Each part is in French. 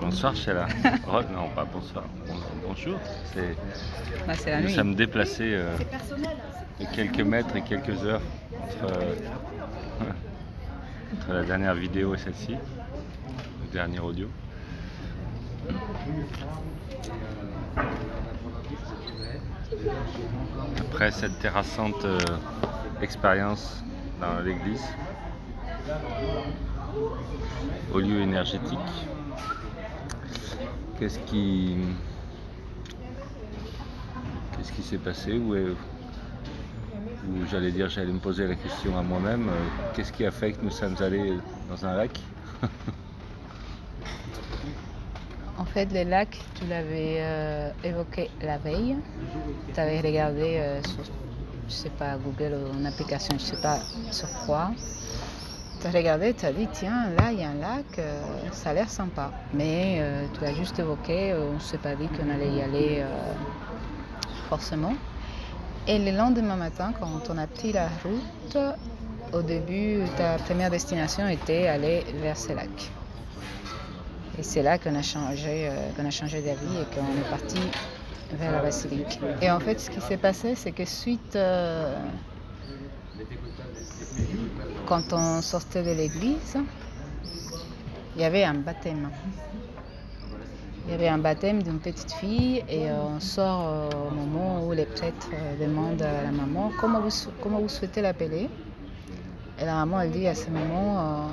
Bonsoir Sheila. Oh, non, pas bonsoir. Bonjour. C'est la Nous nuit. sommes déplacés de quelques mètres et quelques heures entre la dernière vidéo et celle-ci, le dernier audio. Après cette terrassante expérience dans l'église, au lieu énergétique, qu'est-ce qui s'est passé ou j'allais me poser la question à moi-même, qu'est-ce qui a fait que nous sommes allés dans un lac? En fait, le lac, tu l'avais évoqué la veille. Tu avais regardé sur, je sais pas, Google ou une application, je sais pas sur quoi. Tu as regardé, tu as dit, tiens, là, il y a un lac, ça a l'air sympa. Mais tu l'as juste évoqué, on ne s'est pas dit qu'on allait y aller forcément. Et le lendemain matin, quand on a pris la route, au début, ta première destination était aller vers ce lac. Et c'est là qu'on a changé d'avis et qu'on est parti vers la basilique. Et en fait, ce qui s'est passé, c'est que suite, quand on sortait de l'église, il y avait un baptême. Il y avait un baptême d'une petite fille et on sort au moment où les prêtres demandent à la maman comment vous souhaitez l'appeler. Et la maman, elle dit à ce moment,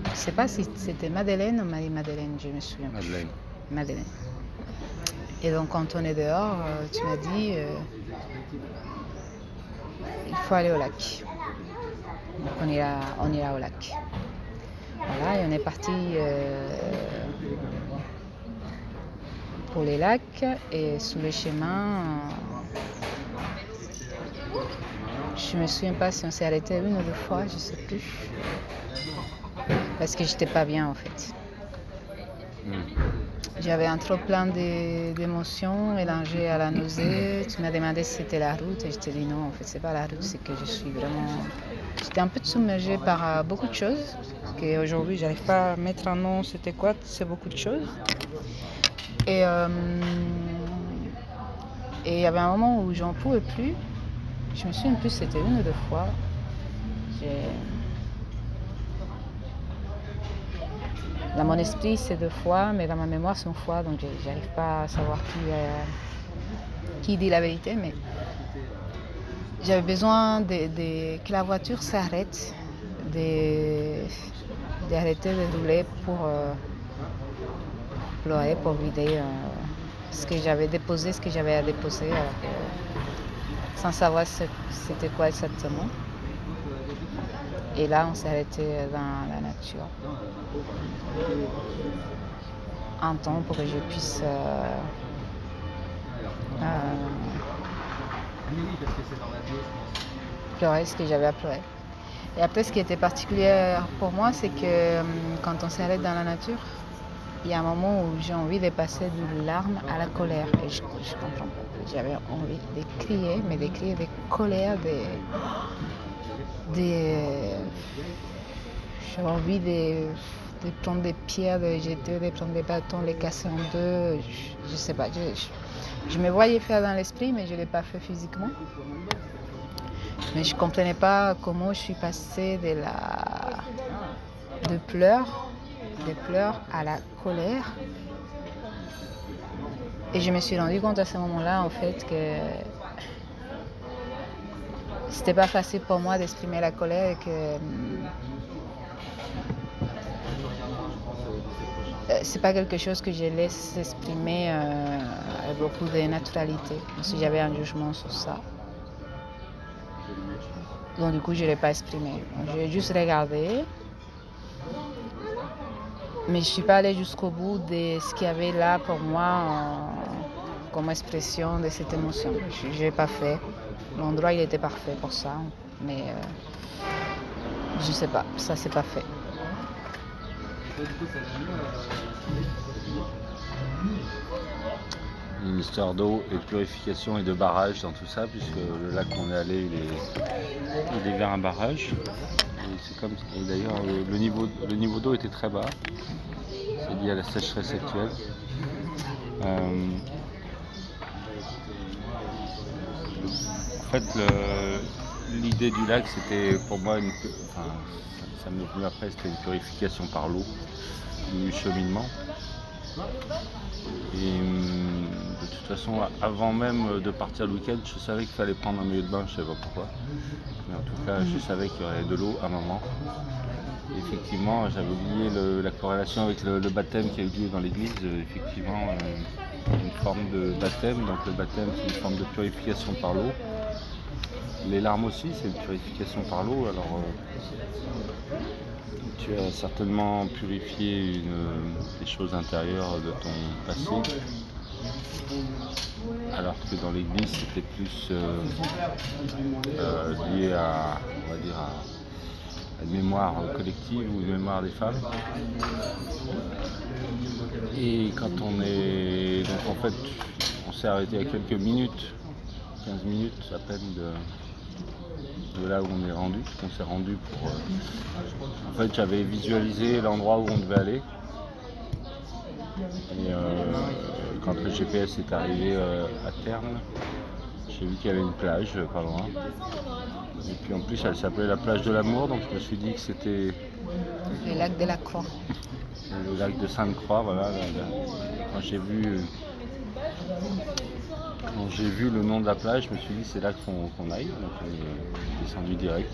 je ne sais pas si c'était Madeleine ou Marie-Madeleine, je me souviens. Madeleine. Et donc quand on est dehors, tu m'as dit, il faut aller au lac. Donc on ira au lac. Voilà, et on est parti pour les lacs et sur le chemin, je me souviens pas si on s'est arrêté une ou deux fois, je sais plus, parce que j'étais pas bien en fait. J'avais un trop plein d'émotions mélangées à la nausée. Tu m'as demandé si c'était la route et je t'ai dit non, en fait c'est pas la route, c'est que je suis vraiment... J'étais un peu submergée par beaucoup de choses, qu'aujourd'hui j'arrive pas à mettre un nom, c'était quoi, c'est beaucoup de choses. Et il y avait un moment où j'en pouvais plus. Je me souviens plus, c'était une ou deux fois. Dans mon esprit, c'est deux fois, mais dans ma mémoire, c'est une fois, donc j'arrive pas à savoir qui dit la vérité, mais j'avais besoin que la voiture s'arrête, d'arrêter de rouler pour pleurer, pour vider ce que j'avais déposé, ce que j'avais à déposer, sans savoir c'était quoi exactement. Et là, on s'est arrêté dans la nature. Un temps pour que je puisse pleurer ce que j'avais à pleurer. Et après, ce qui était particulier pour moi, c'est que quand on s'arrête dans la nature, il y a un moment où j'ai envie de passer de larmes à la colère. Et je comprends pas. J'avais envie de crier, mais de crier de colère, j'avais envie de prendre des pierres, de les jeter, de prendre des bâtons, les casser en deux. Je sais pas. Je me voyais faire dans l'esprit, mais je ne l'ai pas fait physiquement. Mais je ne comprenais pas comment je suis passée de pleurs à la colère. Et je me suis rendu compte à ce moment-là, en fait, que c'était pas facile pour moi d'exprimer la colère et que c'est pas quelque chose que je laisse s'exprimer avec beaucoup de naturalité, comme si j'avais un jugement sur ça. Donc du coup, je ne l'ai pas exprimé. J'ai juste regardé, mais je ne suis pas allée jusqu'au bout de ce qu'il y avait là pour moi comme expression de cette émotion. Je l'ai pas fait. L'endroit, il était parfait pour ça, mais je sais pas, ça s'est pas fait. Une histoire d'eau et de purification et de barrage dans tout ça, puisque le lac où on est allé, il est vers un barrage. Et d'ailleurs, le niveau d'eau était très bas. C'est lié à la sécheresse actuelle. En fait, l'idée du lac, c'était pour moi ça m'est venu après, c'était une purification par l'eau du cheminement. Et de toute façon, avant même de partir le week-end, je savais qu'il fallait prendre un maillot de bain, je ne sais pas pourquoi. Mais en tout cas, je savais qu'il y aurait de l'eau à un moment. Et effectivement, j'avais oublié la corrélation avec le baptême qui a eu lieu dans l'église. Effectivement, une forme de baptême. Donc le baptême, c'est une forme de purification par l'eau. Les larmes aussi, c'est une purification par l'eau. Alors, tu as certainement purifié des choses intérieures de ton passé, alors que dans l'église c'était plus lié à, on va dire, à une mémoire collective ou une mémoire des femmes. Et quand donc en fait, on s'est arrêté à quelques minutes, 15 minutes à peine de là où on est rendu, parce qu'on s'est rendu pour... en fait, j'avais visualisé l'endroit où on devait aller. Et quand le GPS est arrivé à terme, j'ai vu qu'il y avait une plage pas loin. Et puis en plus, elle s'appelait la plage de l'amour, donc je me suis dit que c'était... Le lac de la Croix. Le lac de Sainte-Croix, voilà. Quand j'ai vu le nom de la plage, je me suis dit c'est là qu'on aille, donc on est descendu direct.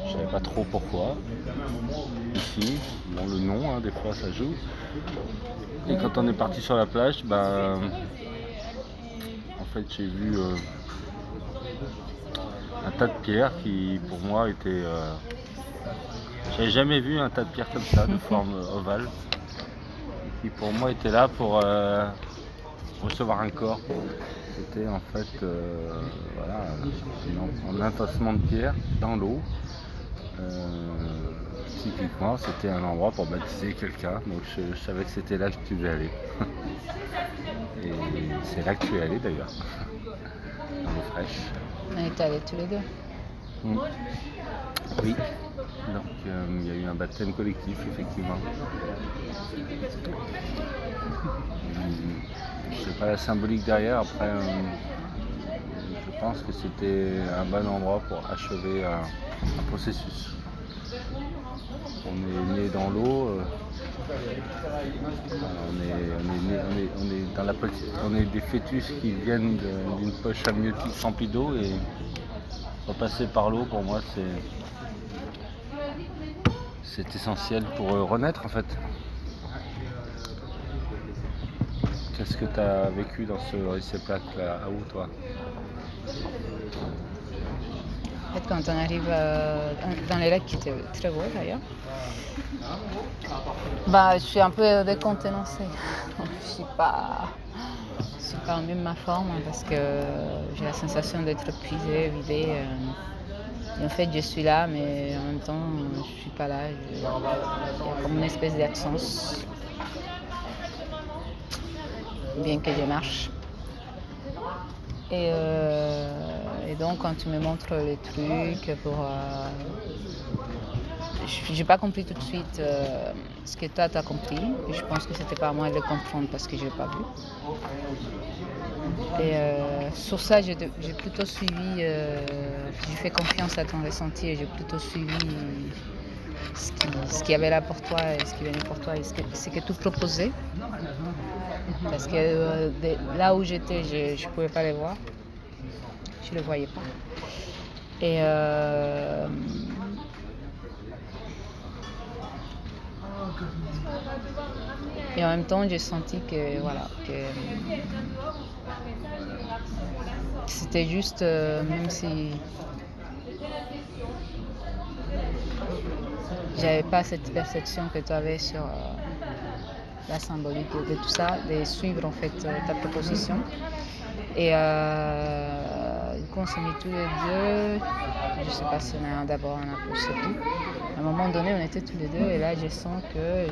Je savais pas trop pourquoi. Ici, bon, le nom, des fois ça joue. Et quand on est parti sur la plage, en fait j'ai vu un tas de pierres qui pour moi était... j'avais jamais vu un tas de pierres comme ça, de forme ovale, qui pour moi était là pour recevoir un corps. C'était en fait un entassement de pierres dans l'eau. Typiquement, c'était un endroit pour baptiser quelqu'un, donc je savais que c'était là que tu devais aller. Et c'est là que tu es allé d'ailleurs, dans l'eau fraîche. On est allés tous les deux. Oui, donc il y a eu un baptême collectif, effectivement. Je ne sais pas la symbolique derrière, après je pense que c'était un bon endroit pour achever un processus. On est né dans l'eau, on est des fœtus qui viennent d'une poche amniotique remplie d'eau, et repasser par l'eau pour moi c'est essentiel pour renaître en fait. Qu'est-ce que tu as vécu dans ces plaques-là à où toi? En fait, quand on arrive dans les lacs qui étaient très beaux d'ailleurs, je suis un peu décontenancée. Je suis pas en même ma forme parce que j'ai la sensation d'être épuisée, vidée. Et en fait, je suis là, mais en même temps, je suis pas là. Il y a comme une espèce d'absence, bien que je marche. Et donc, quand tu me montres les trucs j'ai pas compris tout de suite ce que toi t'as compris. Et je pense que c'était pas à moi de le comprendre parce que je l'ai pas vu. Et sur ça, j'ai plutôt suivi, j'ai fait confiance à ton ressenti et j'ai plutôt suivi ce qu'il y avait là pour toi et ce qui venait pour toi et ce que tu proposais. Parce que là où j'étais, je pouvais pas les voir. Je les voyais pas. Et en même temps, j'ai senti que c'était juste, même si j'avais pas cette perception que tu avais sur la symbolique de tout ça, de suivre en fait ta proposition. Et du coup, on s'est mis tous les deux. Je sais pas si on a d'abord un peu sauté. À un moment donné, on était tous les deux, et là, je sens que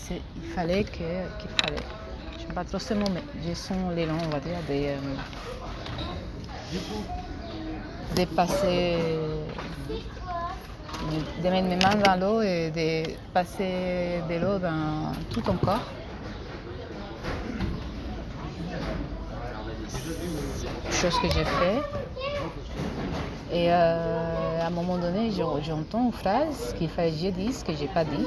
il fallait. Je n'aime pas trop ce mot, mais je sens l'élan, on va dire, de passer de mettre mes mains dans l'eau et de passer de l'eau dans tout ton corps. Chose que j'ai fait. Et à un moment donné, j'entends une phrase qu'il fallait que je dise, que j'ai pas dit.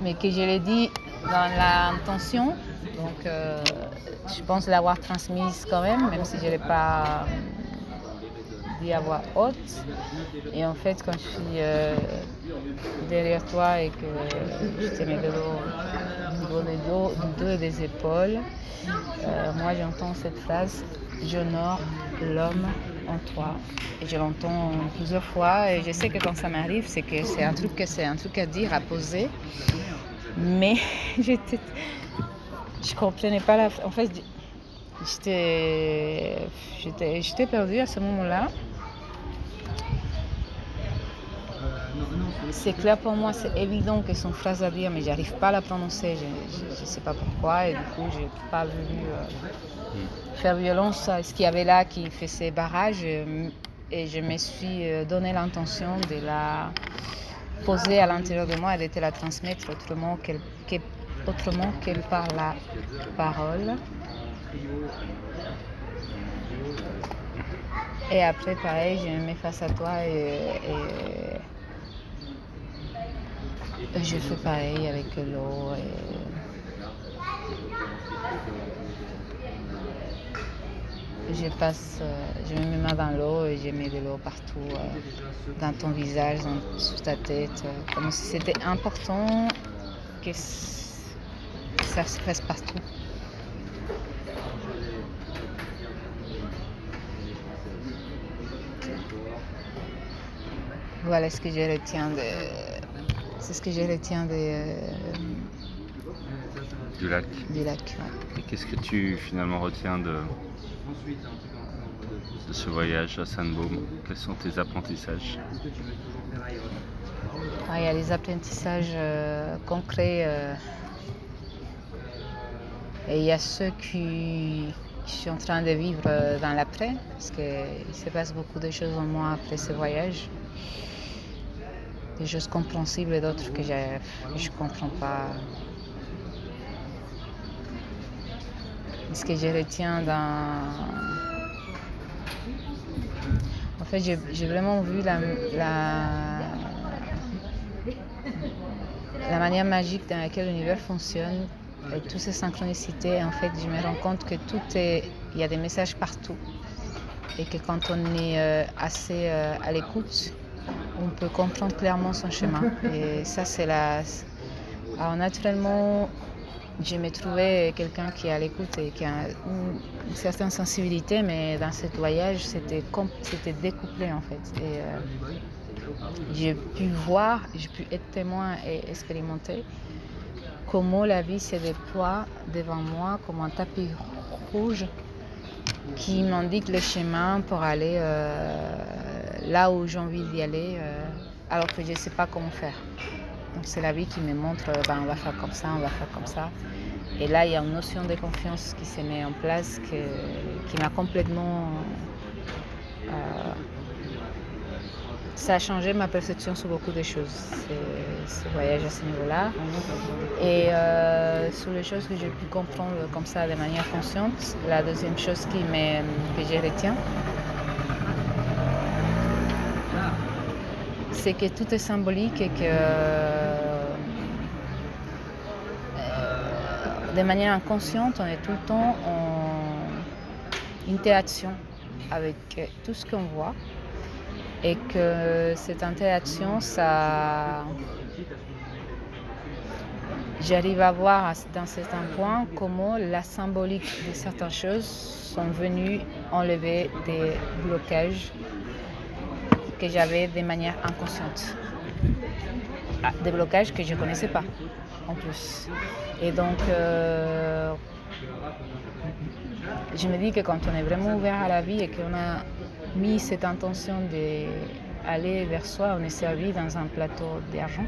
Mais que je l'ai dit dans l'intention. Donc je pense l'avoir transmise quand même si je ne l'ai pas dit à voix haute. Et en fait, quand je suis derrière toi et que je te mets de l'eau au niveau du dos et des épaules, moi j'entends cette phrase « J'honore l'homme en toi ». Et je l'entends plusieurs fois et je sais que quand ça m'arrive, c'est un truc à dire, à poser. Mais je comprenais pas la... En fait, j'étais perdue à ce moment-là. C'est clair pour moi, c'est évident que c'est une phrase à dire, mais j'arrive pas à la prononcer. Je sais pas pourquoi et du coup, j'ai pas voulu faire violence à ce qu'il y avait là qui faisait barrage et je me suis donné l'intention de la poser à l'intérieur de moi et de te la transmettre autrement qu'elle par la parole. Et après, pareil, je me mets face à toi et je fais pareil avec l'eau. Je mets mes mains dans l'eau et je mets de l'eau partout, dans ton visage, sur ta tête, comme si c'était important que ça se fasse partout. Voilà ce que je retiens c'est ce que je retiens du lac. Du lac, ouais. Et qu'est-ce que tu finalement retiens de ce voyage à Sandboom? Quels sont tes apprentissages? Il y a les apprentissages concrets et il y a ceux qui sont en train de vivre dans l'après, parce qu'il se passe beaucoup de choses en moi après ce voyage. Des choses compréhensibles et d'autres que je ne comprends pas. Ce que je retiens En fait, j'ai vraiment vu la manière magique dans laquelle l'univers fonctionne, avec toutes ces synchronicités. En fait, je me rends compte que il y a des messages partout. Et que quand on est assez à l'écoute, on peut comprendre clairement son chemin. Et ça, Alors, naturellement, je me trouvais quelqu'un qui est à l'écoute et qui a une certaine sensibilité, mais dans ce voyage, c'était découplé en fait. Et j'ai pu voir, j'ai pu être témoin et expérimenter comment la vie se déploie devant moi comme un tapis rouge qui m'indique le chemin pour aller là où j'ai envie d'y aller, alors que je ne sais pas comment faire. Donc c'est la vie qui me montre, on va faire comme ça, on va faire comme ça. Et là, il y a une notion de confiance qui se met en place qui m'a complètement... ça a changé ma perception sur beaucoup de choses, ce voyage à ce niveau-là. Et sur les choses que j'ai pu comprendre comme ça de manière consciente, la deuxième chose que je retiens, c'est que tout est symbolique et que de manière inconsciente, on est tout le temps en interaction avec tout ce qu'on voit et que cette interaction, j'arrive à voir dans certains points comment la symbolique de certaines choses sont venues enlever des blocages que j'avais de manière inconsciente. Des blocages que je ne connaissais pas, en plus. Et donc, je me dis que quand on est vraiment ouvert à la vie et qu'on a mis cette intention d'aller vers soi, on est servi dans un plateau d'argent.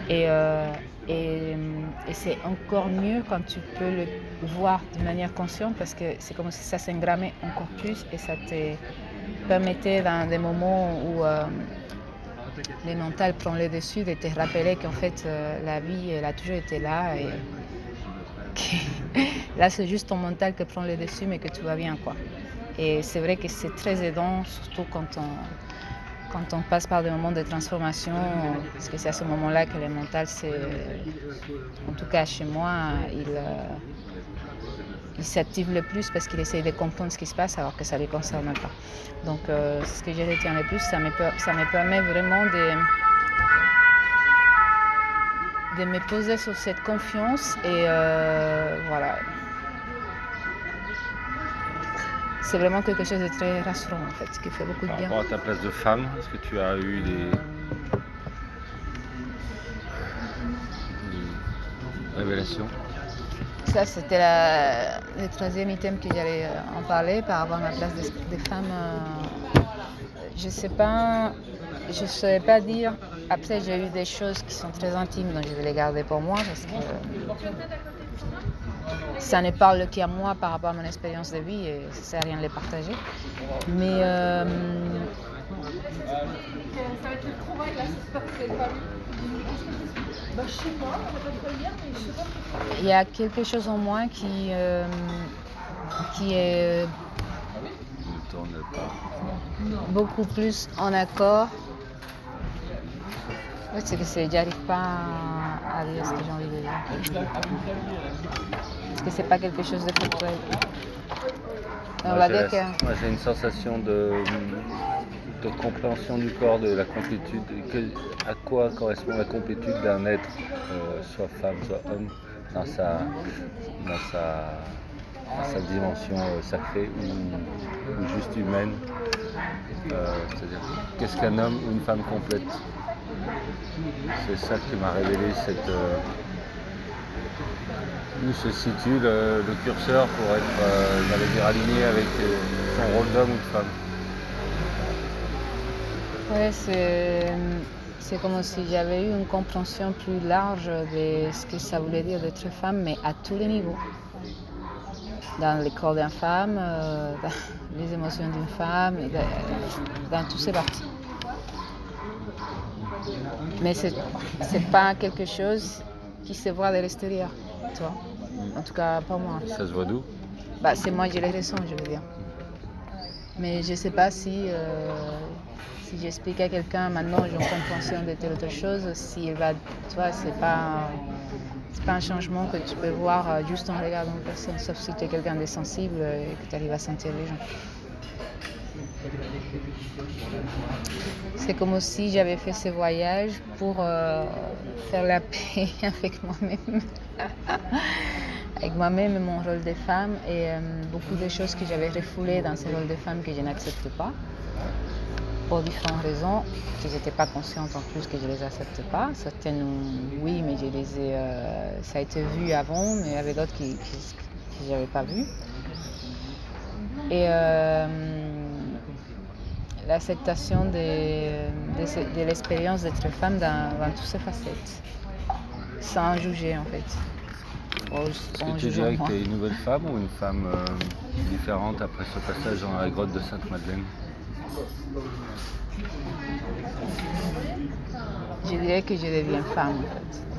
Et Et c'est encore mieux quand tu peux le voir de manière consciente parce que c'est comme si ça s'engrammait encore plus et ça te permettait dans des moments où les mentales prennent le dessus de te rappeler qu'en fait la vie elle a toujours été là et là c'est juste ton mental qui prend le dessus mais que tout va bien quoi. Et c'est vrai que c'est très aidant surtout quand on passe par des moments de transformation, parce que c'est à ce moment-là que le mental, en tout cas chez moi, il s'active le plus parce qu'il essaye de comprendre ce qui se passe alors que ça ne les concerne pas. Donc c'est ce que je retiens le plus, ça me permet vraiment de me poser sur cette confiance et voilà. C'est vraiment quelque chose de très rassurant en fait, qui fait beaucoup de bien. Par rapport à ta place de femme, est-ce que tu as eu des révélations? Ça c'était le troisième item que j'allais en parler par rapport à ma place des femmes. Je sais pas, je saurais pas dire. Après j'ai eu des choses qui sont très intimes donc je vais les garder pour moi parce que ça ne parle qu'à moi par rapport à mon expérience de vie et ça sert à rien de les partager. Mais il y a quelque chose en moi qui est beaucoup plus en accord. C'est que j'arrive pas à dire ce que j'ai envie de dire. Parce que c'est pas quelque chose de factuel. Moi, j'ai une sensation de compréhension du corps, de la complétude. À quoi correspond la complétude d'un être, soit femme, soit homme, dans sa dimension sacrée ou juste humaine. C'est-à-dire, qu'est-ce qu'un homme ou une femme complète? C'est ça qui m'a révélé où se situe le curseur pour être, j'allais dire, aligné avec son rôle d'homme ou de femme. Ouais, c'est comme si j'avais eu une compréhension plus large de ce que ça voulait dire d'être femme, mais à tous les niveaux. Dans le corps d'une femme, dans les émotions d'une femme, dans toutes ces parties. Mais c'est pas quelque chose qui se voit de l'extérieur, tu vois. En tout cas, pas moi. Ça se voit d'où? C'est moi qui le ressens, je veux dire. Mais je sais pas si j'explique à quelqu'un maintenant j'ai une compréhension de telle autre chose, si elle va, tu vois, c'est pas un changement que tu peux voir juste en regardant une personne, sauf si tu es quelqu'un de sensible et que tu arrives à sentir les gens. C'est comme si j'avais fait ce voyage pour faire la paix avec moi-même. Avec moi-même et mon rôle de femme et beaucoup de choses que j'avais refoulées dans ce rôle de femme que je n'accepte pas pour différentes raisons que je n'étais pas consciente en plus que je ne les accepte pas. Certaines oui, mais ça a été vu avant, mais il y avait d'autres que je n'avais pas vu. Et l'acceptation de l'expérience d'être femme dans toutes ses facettes, sans juger en fait. Est-ce que tu dirais que tu es une nouvelle femme ou une femme différente après ce passage dans la grotte de Sainte-Madeleine? Je dirais que je deviens femme en fait.